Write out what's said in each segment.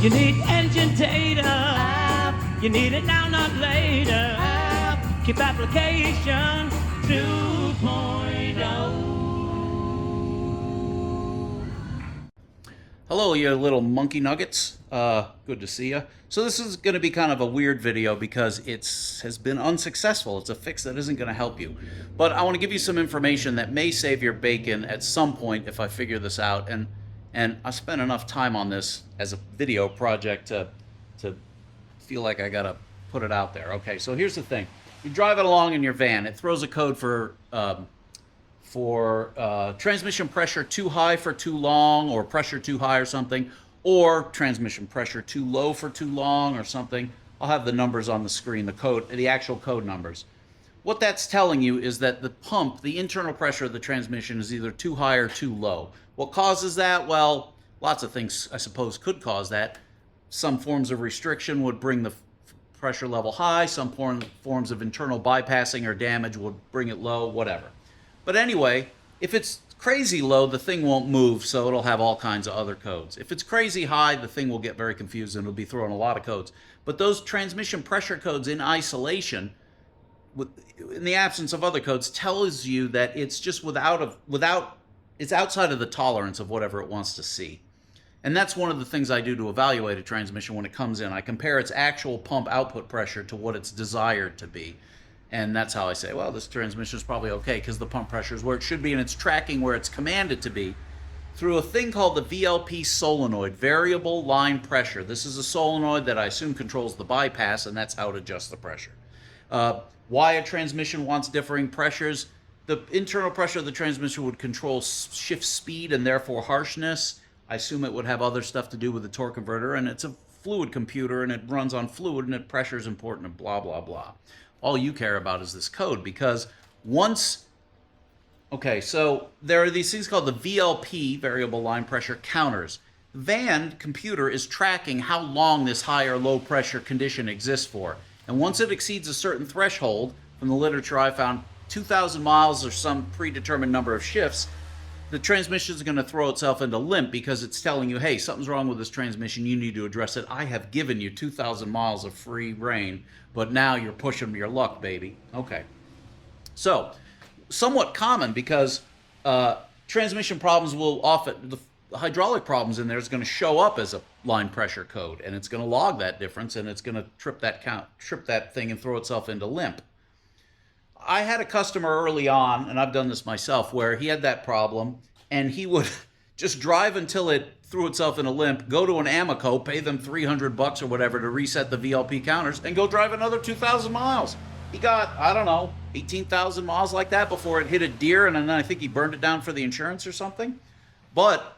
You need engine data. You need it now, not later. Keep application 2.0. Hello, you little monkey nuggets. Good to see you. So this is going to be kind of a weird video because it has been unsuccessful. It's a fix that isn't going to help you. But I want to give you some information that may save your bacon at some point if I figure this out. And I spent enough time on this as a video project to feel like I got to put it out there. Okay, so here's the thing. You're driving along in your van. It throws a code for transmission pressure too high for too long, or pressure too high or something, or transmission pressure too low for too long or something. I'll have the numbers on the screen, the actual code numbers. What that's telling you is that the pump, the internal pressure of the transmission, is either too high or too low. What causes that? Well, lots of things, I suppose, could cause that. Some forms of restriction would bring the pressure level high. Some forms of internal bypassing or damage would bring it low, whatever. But anyway, if it's crazy low, the thing won't move, so it'll have all kinds of other codes. If it's crazy high, the thing will get very confused and it'll be throwing a lot of codes. But those transmission pressure codes in isolation, in the absence of other codes, tells you that it's just it's outside of the tolerance of whatever it wants to see. And that's one of the things I do to evaluate a transmission when it comes in. I compare its actual pump output pressure to what it's desired to be. And that's how I say, well, this transmission is probably okay because the pump pressure is where it should be and it's tracking where it's commanded to be through a thing called the VLP solenoid, variable line pressure. This is a solenoid that I assume controls the bypass, and that's how it adjusts the pressure. Why a transmission wants differing pressures? The internal pressure of the transmission would control shift speed and therefore harshness. I assume it would have other stuff to do with the torque converter, and it's a fluid computer and it runs on fluid and pressure is important and blah, blah, blah. All you care about is this code, because so there are these things called the VLP, variable line pressure counters. The van computer is tracking how long this high or low pressure condition exists for. And once it exceeds a certain threshold, from the literature I found, 2,000 miles or some predetermined number of shifts, the transmission is going to throw itself into limp because it's telling you, hey, something's wrong with this transmission, you need to address it. I have given you 2,000 miles of free reign, but now you're pushing your luck, baby. Okay. So, somewhat common because transmission problems will often, the hydraulic problems in there is going to show up as a line pressure code, and it's going to log that difference, and it's going to trip that thing and throw itself into limp. I had a customer early on, and I've done this myself, where he had that problem, and he would just drive until it threw itself in a limp, go to an Amoco, pay them $300 or whatever to reset the VLP counters, and go drive another 2,000 miles. He got, I don't know, 18,000 miles like that before it hit a deer, and then I think he burned it down for the insurance or something. But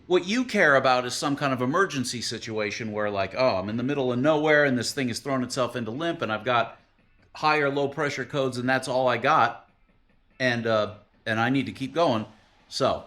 what you care about is some kind of emergency situation where, like, oh, I'm in the middle of nowhere, and this thing has thrown itself into limp, and I've got high or low pressure codes, and that's all I got, and I need to keep going. So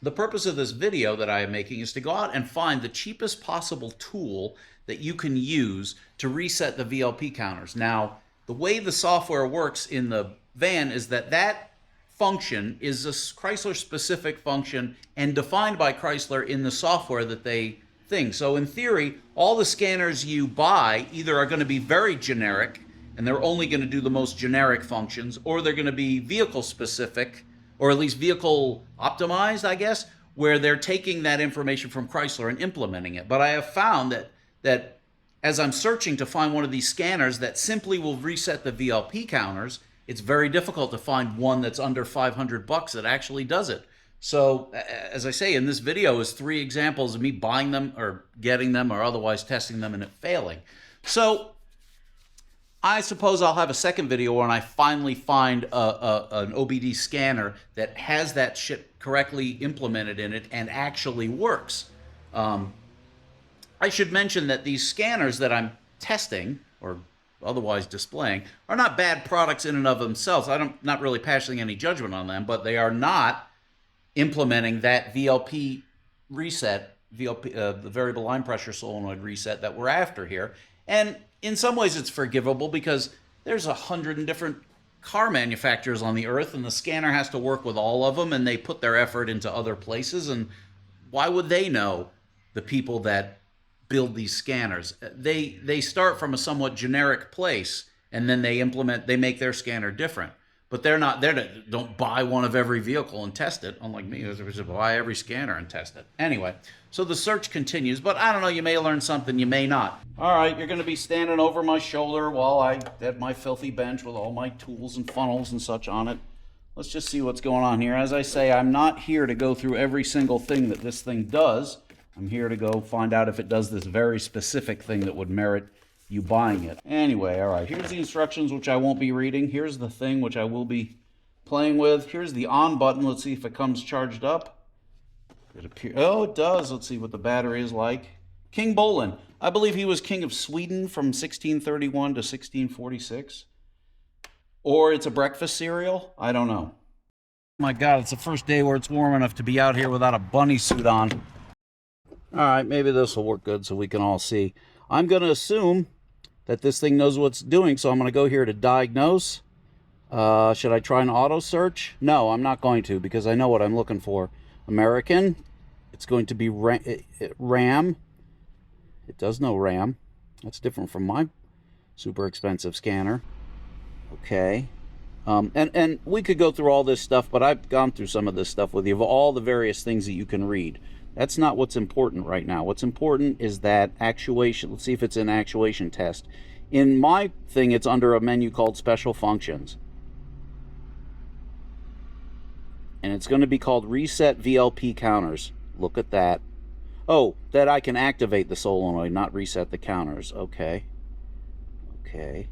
the purpose of this video that I am making is to go out and find the cheapest possible tool that you can use to reset the VLP counters. Now, the way the software works in the van is that function is a Chrysler specific function and defined by Chrysler in the software that they think. So in theory, all the scanners you buy either are going to be very generic and they're only going to do the most generic functions, or they're going to be vehicle specific, or at least vehicle optimized, I guess, where they're taking that information from Chrysler and implementing it. But I have found that as I'm searching to find one of these scanners that simply will reset the VLP counters, it's very difficult to find one that's under $500 that actually does it. So, as I say, in this video is 3 examples of me buying them or getting them or otherwise testing them and it failing. So I suppose I'll have a second video when I finally find an OBD scanner that has that shit correctly implemented in it and actually works. I should mention that these scanners that I'm testing or otherwise displaying are not bad products in and of themselves. I'm not really passing any judgment on them, but they are not implementing that VLP reset, the variable line pressure solenoid reset that we're after here. And in some ways it's forgivable because there's 100 different car manufacturers on the earth, and the scanner has to work with all of them, and they put their effort into other places, and why would they know the people that build these scanners. They start from a somewhat generic place, and then they make their scanner different. But they're not there to don't buy one of every vehicle and test it, unlike me, who's just buy every scanner and test it. Anyway, so the search continues, but I don't know, you may learn something, you may not. All right, you're going to be standing over my shoulder while I at my filthy bench with all my tools and funnels and such on it. Let's just see what's going on here. As I say, I'm not here to go through every single thing that this thing does. I'm here to go find out if it does this very specific thing that would merit you buying it. Anyway, all right, here's the instructions, which I won't be reading. Here's the thing, which I will be playing with. Here's the on button. Let's see if it comes charged up. Oh, it does. Let's see what the battery is like. King Bolen. I believe he was king of Sweden from 1631 to 1646. Or it's a breakfast cereal. I don't know. My God, it's the first day where it's warm enough to be out here without a bunny suit on. All right, maybe this will work good so we can all see. I'm going to assume that this thing knows what it's doing, so I'm going to go here to diagnose. Should I try an auto search? No, I'm not going to, because I know what I'm looking for. American. It's going to be RAM. It does know RAM. That's different from my super expensive scanner. Okay. And we could go through all this stuff, but I've gone through some of this stuff with you, of all the various things that you can read. That's not what's important right now. What's important is that actuation. Let's see if it's an actuation test. In my thing, it's under a menu called Special Functions. And it's going to be called Reset VLP Counters. Look at that. Oh, that I can activate the solenoid, not reset the counters. Okay. Okay.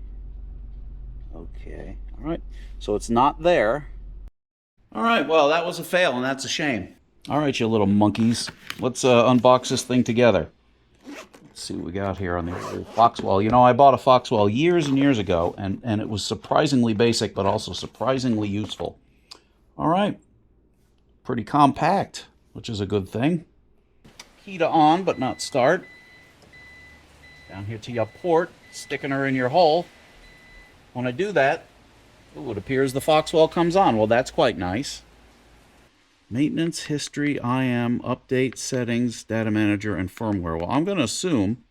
Okay. All right. So it's not there. All right. Well, that was a fail, and that's a shame. All right, you little monkeys. Let's unbox this thing together. Let's see what we got here on the Foxwell. You know, I bought a Foxwell years and years ago, and it was surprisingly basic, but also surprisingly useful. All right. Pretty compact, which is a good thing. Key to on, but not start. Down here to your port, sticking her in your hole. When I do that, ooh, it appears the Foxwell comes on. Well, that's quite nice. Maintenance, history, IM, update, settings, data manager, and firmware. Well, I'm going to assume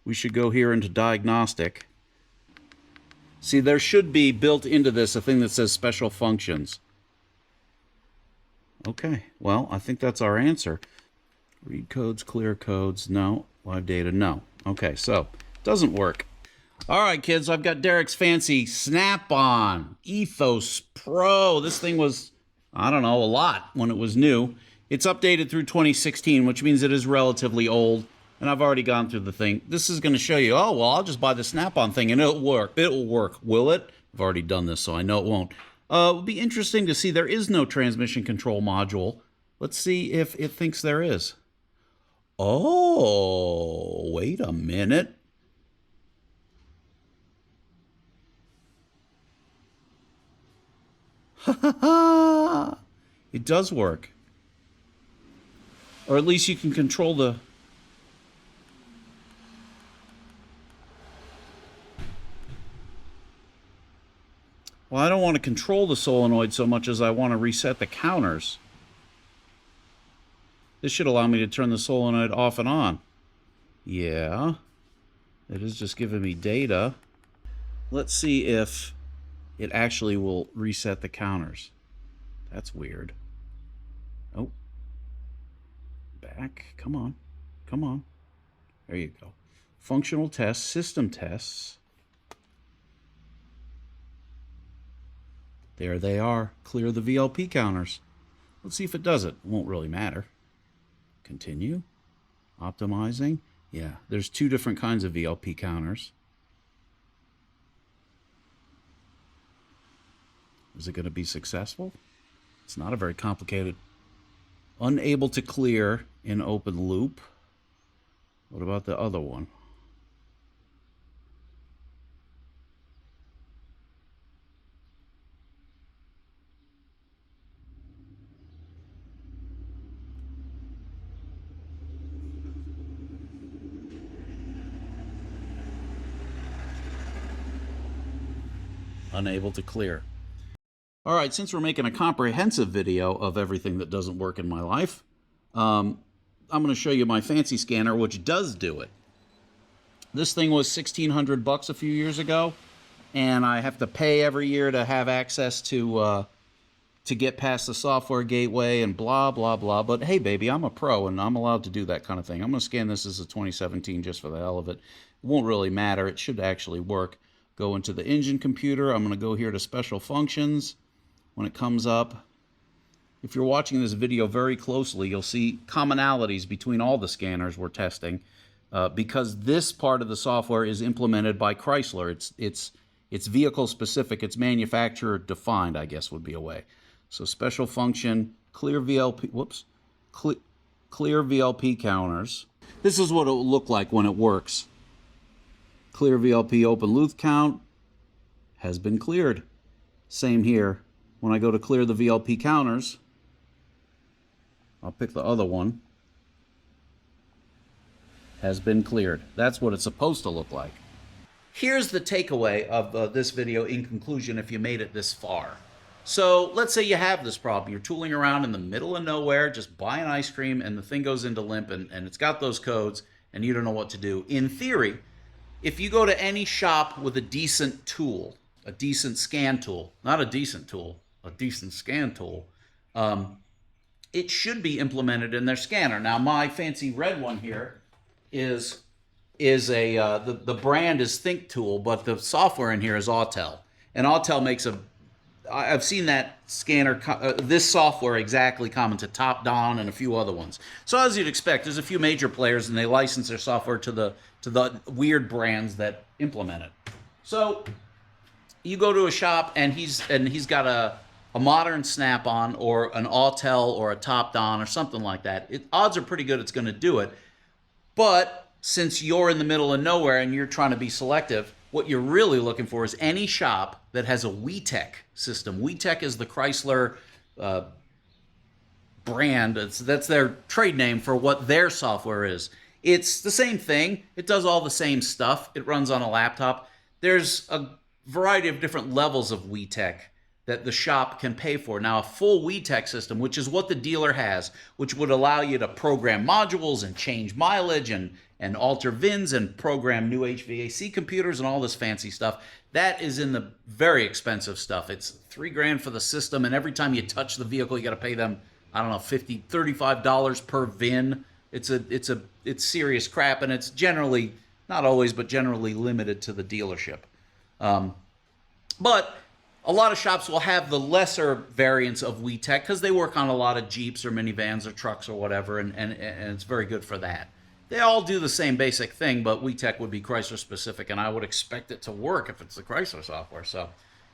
we should go here into diagnostic. See, there should be built into this a thing that says special functions. Okay, well, I think that's our answer. Read codes, clear codes, no. Live data, no. Okay, so, doesn't work. All right, kids, I've got Derek's fancy Snap-on Ethos Pro. This thing was, I don't know, a lot when it was new. It's updated through 2016, which means it is relatively old, and I've already gone through the thing. This is going to show you, oh, well, I'll just buy the Snap-on thing, and it'll work. It'll work. Will it? I've already done this, so I know it won't. It would be interesting to see there is no transmission control module. Let's see if it thinks there is. Oh, wait a minute. It does work. Or at least you can control the... Well, I don't want to control the solenoid so much as I want to reset the counters. This should allow me to turn the solenoid off and on. Yeah. It is just giving me data. Let's see if it actually will reset the counters. That's weird. Oh. Back. Come on. Come on. There you go. Functional tests, system tests. There they are. Clear the VLP counters. Let's see if it does it. It won't really matter. Continue. Optimizing. Yeah, there's two different kinds of VLP counters. Is it going to be successful? It's not a very complicated. Unable to clear in open loop. What about the other one? Unable to clear. All right, since we're making a comprehensive video of everything that doesn't work in my life, I'm going to show you my fancy scanner, which does do it. This thing was $1,600 a few years ago, and I have to pay every year to have access to get past the software gateway and blah, blah, blah. But hey, baby, I'm a pro, and I'm allowed to do that kind of thing. I'm going to scan this as a 2017 just for the hell of it. It won't really matter. It should actually work. Go into the engine computer. I'm going to go here to special functions. When it comes up, if you're watching this video very closely, you'll see commonalities between all the scanners we're testing, because this part of the software is implemented by Chrysler. It's vehicle specific. It's manufacturer defined, I guess would be a way. So special function, clear VLP, clear VLP counters. This is what it will look like when it works. Clear VLP open loop count has been cleared. Same here. When I go to clear the VLP counters, I'll pick the other one. Has been cleared. That's what it's supposed to look like. Here's the takeaway of this video in conclusion if you made it this far. So let's say you have this problem. You're tooling around in the middle of nowhere, just buying ice cream, and the thing goes into limp, and it's got those codes, and you don't know what to do. In theory, if you go to any shop with a decent tool, a decent scan tool, not a decent tool, a decent scan tool, it should be implemented in their scanner. Now, my fancy red one here is the brand is Think Tool, but the software in here is Autel, and Autel makes I've seen that scanner, this software exactly common to Top Don and a few other ones. So as you'd expect, there's a few major players, and they license their software to the weird brands that implement it. So you go to a shop, and he's got a modern Snap-on or an Autel or a Top Don or something like that. Odds are pretty good it's going to do it. But since you're in the middle of nowhere and you're trying to be selective, what you're really looking for is any shop that has a WeTech system. WeTech is the Chrysler brand. That's their trade name for what their software is. It's the same thing. It does all the same stuff. It runs on a laptop. There's a variety of different levels of WeTech that the shop can pay for. Now, a full WeTech system, which is what the dealer has, which would allow you to program modules and change mileage and alter VINs and program new HVAC computers and all this fancy stuff, that is in the very expensive stuff. It's $3,000 for the system, and every time you touch the vehicle, you got to pay them, I don't know, $35 per VIN. It's serious crap, and it's generally, not always, but generally limited to the dealership. But a lot of shops will have the lesser variants of WeTech because they work on a lot of Jeeps or minivans or trucks or whatever, and it's very good for that. They all do the same basic thing, but WeTech would be Chrysler specific, and I would expect it to work if it's the Chrysler software. So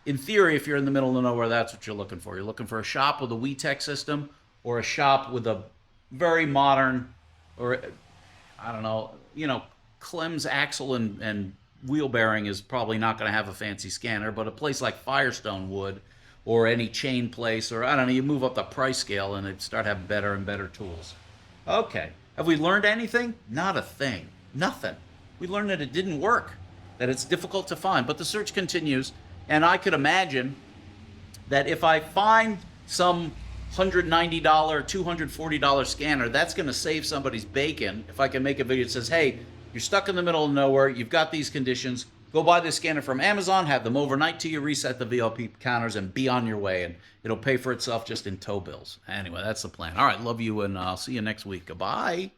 in theory, if you're in the middle of nowhere, that's what you're looking for. You're looking for a shop with a WeTech system or a shop with a very modern, or I don't know, Clem's axle and wheel bearing is probably not going to have a fancy scanner, but a place like Firestone would, or any chain place, or I don't know, you move up the price scale and they start having better and better tools. Okay. Have we learned anything? Not a thing. Nothing. We learned that it didn't work, that it's difficult to find, but the search continues, and I could imagine that if I find some $190, $240 scanner, that's going to save somebody's bacon if I can make a video that says, hey, you're stuck in the middle of nowhere, you've got these conditions, go buy this scanner from Amazon, have them overnight to you, reset the VLP counters, and be on your way, and it'll pay for itself just in tow bills. Anyway, that's the plan. All right, love you, and I'll see you next week. Goodbye.